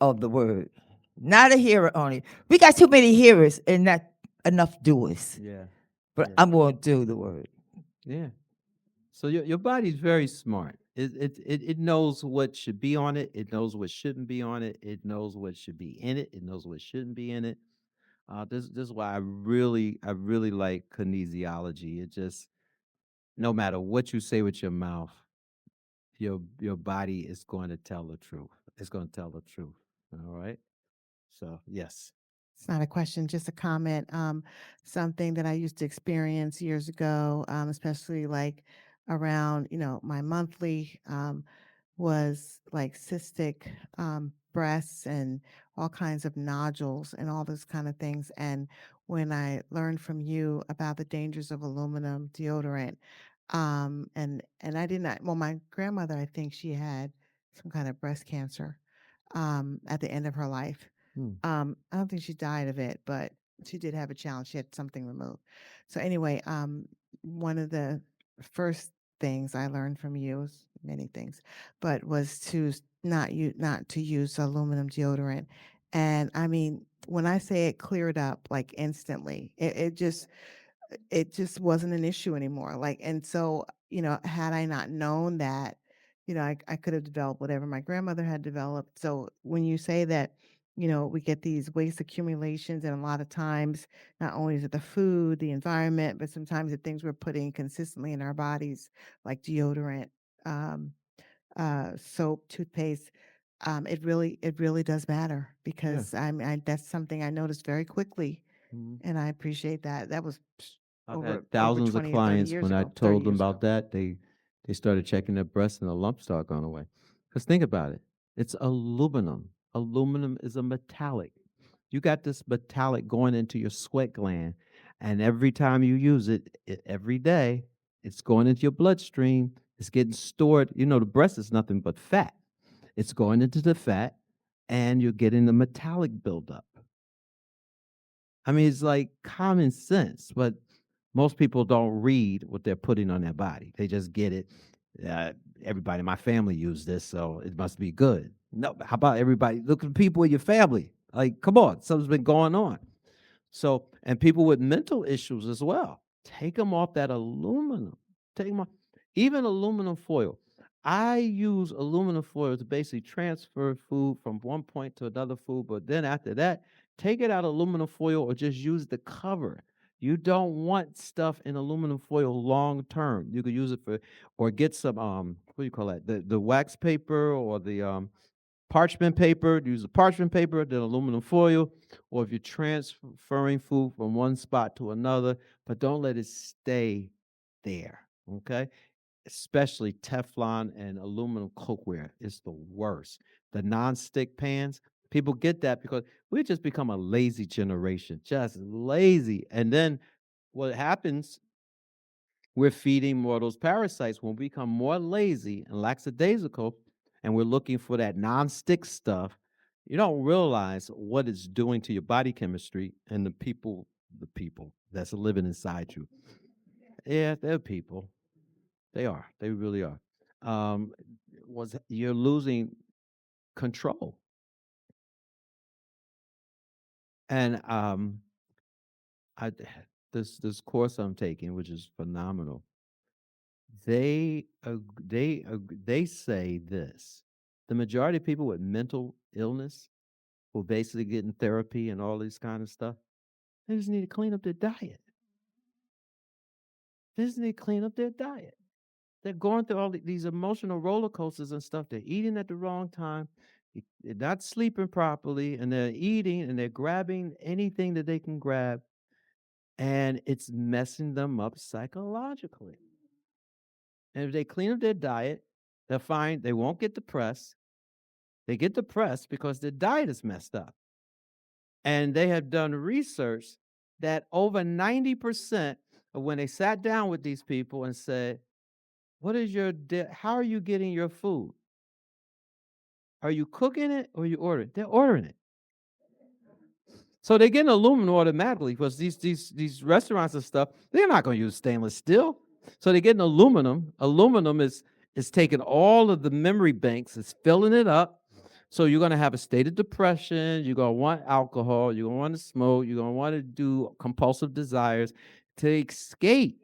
of the word, not a hearer only. We got too many hearers and not enough doers. Yeah. But Yeah. I'm going to do the word. Yeah. So your body's very smart. It knows what should be on it. It knows what shouldn't be on it. It knows what should be in it. It knows what shouldn't be in it. This is why I really like kinesiology. It just no matter what you say with your mouth, your body is going to tell the truth. It's going to tell the truth. All right. So yes. It's not a question, just a comment. Something that I used to experience years ago, especially like around, my monthly, was like cystic breasts and all kinds of nodules and all those kind of things. And when I learned from you about the dangers of aluminum deodorant, and I did not. Well, my grandmother, I think she had some kind of breast cancer at the end of her life. Hmm. I don't think she died of it, but she did have a challenge. She had something removed. So anyway, one of the first things I learned from you was many things, but was to not to use aluminum deodorant. And I mean, when I say it cleared up like instantly, it just wasn't an issue anymore. Like, and so, had I not known that, I could have developed whatever my grandmother had developed. So when you say that, we get these waste accumulations, and a lot of times, not only is it the food, the environment, but sometimes the things we're putting consistently in our bodies, like deodorant, um, soap, toothpaste, it really does matter Yeah. because that's something I noticed very quickly, Mhm. and I appreciate that. That was I've over had thousands of 20 or 30 clients years when I ago, 30 told them years ago. about that, they started checking their breasts and the lumps start going away. Because think about it, it's aluminum. Aluminum is a metallic. You got this metallic going into your sweat gland, and every time you use it every day, it's going into your bloodstream. It's getting stored. You know, the breast is nothing but fat. It's going into the fat, and you're getting the metallic buildup. I mean, it's like common sense, but most people don't read what they're putting on their body. They just get it. Uh, Everybody in my family used this, so it must be good. No, how about everybody? Look at the people in your family. Like, come on, something's been going on. So, and people with mental issues as well, take them off that aluminum. Take them off, even aluminum foil. I use aluminum foil to basically transfer food from one point to another food, but then after that, take it out of aluminum foil or just use the cover. You don't want stuff in aluminum foil long term. You could use it for, or get some what do you call that? The wax paper or the parchment paper. Use the parchment paper, then aluminum foil, or if you're transferring food from one spot to another, but don't let it stay there. Okay, especially Teflon and aluminum cookware is the worst. The non-stick pans, people get that because we just become a lazy generation, just lazy. And then what happens, we're feeding more of those parasites when we become more lazy and lackadaisical, and we're looking for that non-stick stuff. You don't realize what it's doing to your body chemistry and the people that's living inside you. Yeah, they're people. They are. They really are. Um, was You're losing control, and I this course I'm taking, which is phenomenal. They say this: the majority of people with mental illness who basically getting therapy and all these kind of stuff, they just need to clean up their diet. They just need to clean up their diet. They're going through all these emotional roller coasters and stuff. They're eating at the wrong time. They're not sleeping properly, and they're eating and they're grabbing anything that they can grab, and it's messing them up psychologically. And if they clean up their diet, they'll find they won't get depressed. They get depressed because their diet is messed up. And they have done research that over 90% of when they sat down with these people and said, how are you getting your food? Are you cooking it or you ordering? They're ordering it. So they're getting aluminum automatically because these restaurants and stuff, they're not going to use stainless steel. So they're getting aluminum. Aluminum is taking all of the memory banks, it's filling it up. So you're going to have a state of depression. You're going to want alcohol. You're going to want to smoke. You're going to want to do compulsive desires to escape.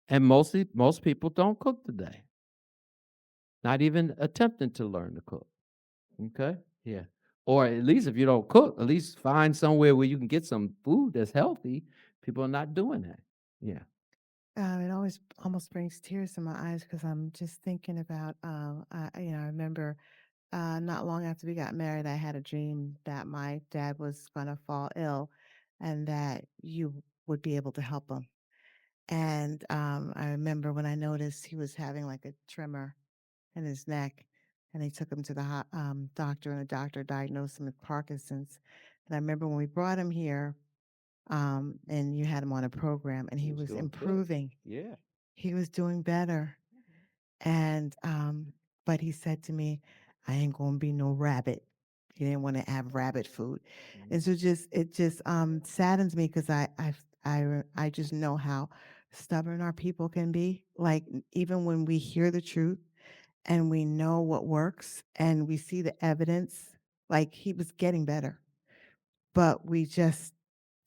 And most people don't cook today, not even attempting to learn to cook. Okay. Yeah. Or at least if you don't cook, at least find somewhere where you can get some food that's healthy. People are not doing that. Yeah. It always almost brings tears to my eyes because I'm just thinking about, I remember not long after we got married, I had a dream that my dad was going to fall ill and that you would be able to help him. And I remember when I noticed he was having like a tremor in his neck, and they took him to the doctor, and the doctor diagnosed him with Parkinson's. And I remember when we brought him here, and you had him on a program, and He he was was doing good. improving. Yeah. He was doing better. And but he said to me, I ain't gonna be no rabbit. He didn't want to have rabbit food. Mhm. And so it just saddens me because I just know how stubborn our people can be. Like even when we hear the truth and we know what works and we see the evidence, like he was getting better. But we just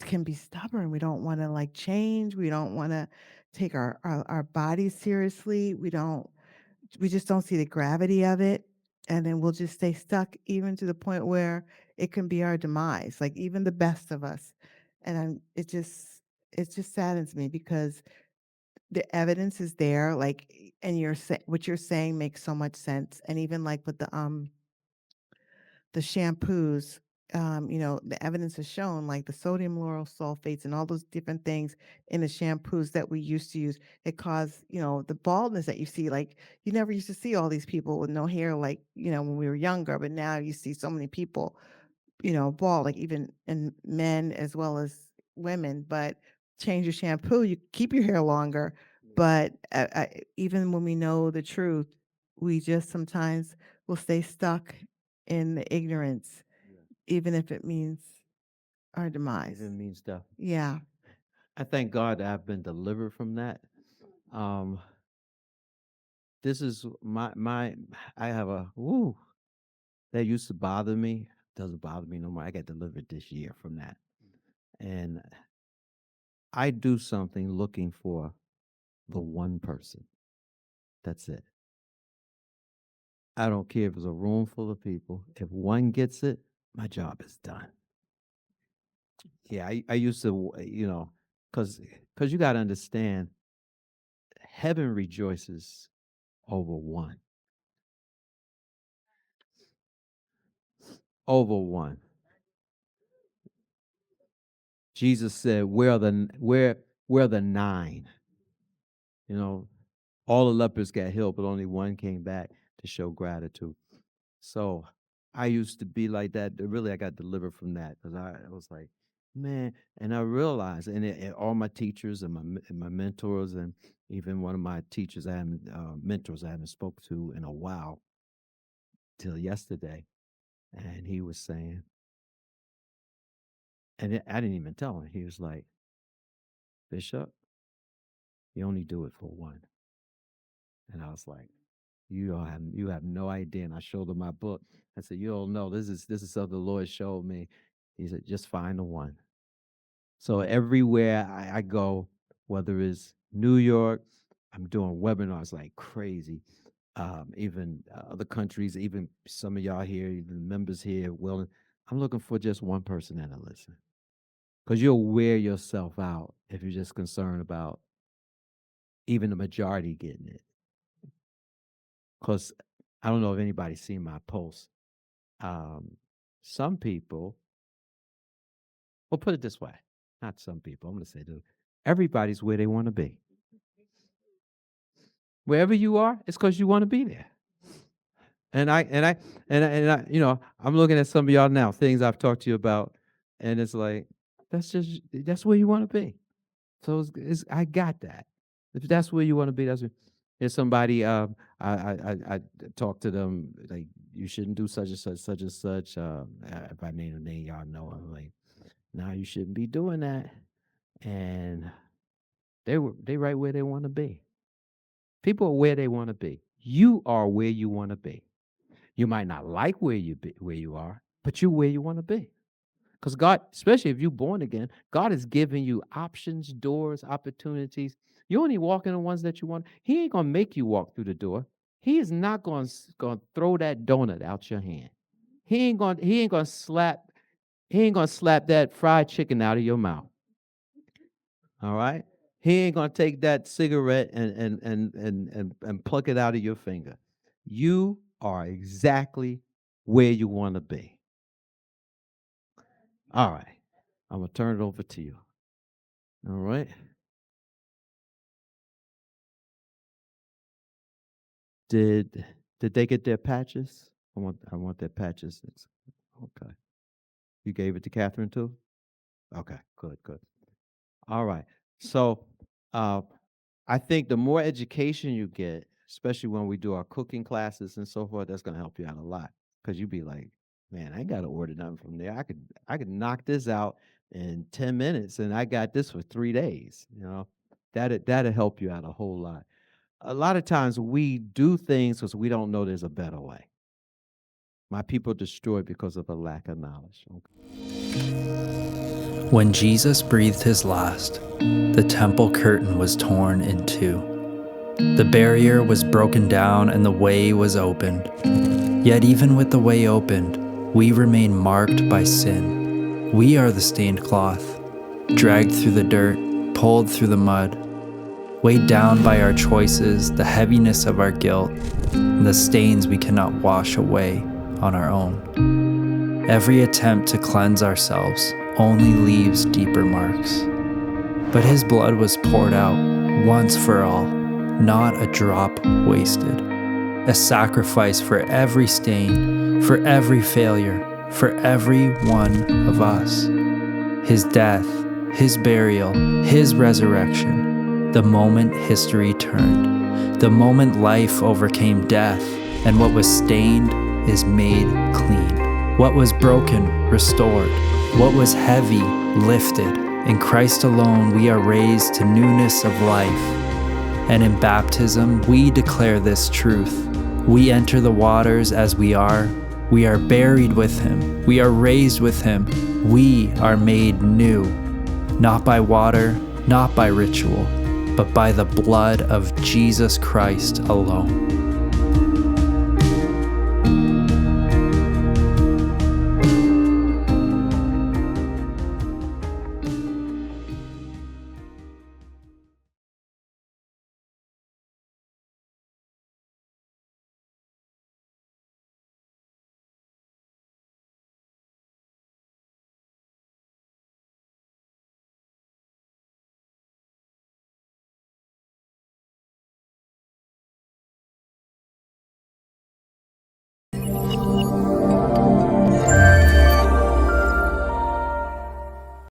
can be stubborn. We don't want to like change. We don't want to take our bodies seriously. We just don't see the gravity of it, and then we'll just stay stuck even to the point where it can be our demise, like even the best of us. And it just saddens me because the evidence is there, like and what you're saying makes so much sense. And even like with the shampoos, the evidence has shown like the sodium lauryl sulfates and all those different things in the shampoos that we used to use. It caused, the baldness that you see. Like you never used to see all these people with no hair, like, when we were younger, but now you see so many people, bald, like even in men as well as women. But change your shampoo, you keep your hair longer. But even when we know the truth, we just sometimes will stay stuck in the ignorance, even if it means our demise. Even means stuff. Yeah. I thank God that I've been delivered from that. Um, this is my. I have a that used to bother me. Doesn't bother me no more. I got delivered this year from that, and I do something looking for the one person. That's it. I don't care if it's a room full of people. If one gets it, my job is done. Yeah, I used to, because you got to understand, heaven rejoices over one. Over one. Jesus said, where are the nine? All the lepers got healed, but only one came back to show gratitude. So I used to be like that. Really, I got delivered from that because I was like, man. And I realized, and all my teachers and my mentors, and even one of my teachers, mentors I haven't spoke to in a while till yesterday, and he was saying, and I didn't even tell him. He was like, Bishop, you only do it for one. And I was like, you have no idea. And I showed him my book. I said, you don't know. This is something the Lord showed me. He said, just find the one. So everywhere I go, whether it's New York, I'm doing webinars like crazy. Even other countries, even some of y'all here, even members here, I'm looking for just one person that'll listen. Because you'll wear yourself out if you're just concerned about even the majority getting it. Because I don't know if anybody's seen my post. Some people, well, put it this way, not some people, I'm going to say everybody's where they want to be. Wherever you are, it's because you want to be there. And I, I'm looking at some of y'all now, things I've talked to you about, and it's like, that's where you want to be. So I got that. If that's where you want to be, there's somebody, I talk to them, like, you shouldn't do such and such, such and such. If I name a name, y'all know. I'm like, no, you shouldn't be doing that. And they right where they want to be. People are where they want to be. You are where you want to be. You might not like where you are, but you're where you want to be. Because God, especially if you're born again, God is giving you options, doors, opportunities. You only walk in the ones that you want. He ain't gonna make you walk through the door. He is not gonna throw that donut out your hand. He ain't gonna slap that fried chicken out of your mouth. All right? He ain't gonna take that cigarette and pluck it out of your finger. You are exactly where you want to be. All right. I'm gonna turn it over to you. All right. Did they get their patches? I want their patches. Okay. You gave it to Catherine too? Okay, good. All right. So I think the more education you get, especially when we do our cooking classes and so forth, that's gonna help you out a lot. Because you'd be like, man, I ain't gotta order nothing from there. I could knock this out in 10 minutes and I got this for 3 days. That'll help you out a whole lot. A lot of times we do things because we don't know there's a better way. My people destroyed because of a lack of knowledge. Okay. When Jesus breathed his last, the temple curtain was torn in two. The barrier was broken down and the way was opened. Yet even with the way opened, we remain marked by sin. We are the stained cloth, dragged through the dirt, pulled through the mud. weighed down by our choices, the heaviness of our guilt, and the stains we cannot wash away on our own. Every attempt to cleanse ourselves only leaves deeper marks. But his blood was poured out once for all, not a drop wasted. A sacrifice for every stain, for every failure, for every one of us. His death, his burial, his resurrection, the moment history turned, the moment life overcame death, and what was stained is made clean. What was broken, restored. What was heavy, lifted. In Christ alone, we are raised to newness of life. And in baptism, we declare this truth. We enter the waters as we are buried with him. We are raised with him. We are made new, not by water, not by ritual, but by the blood of Jesus Christ alone.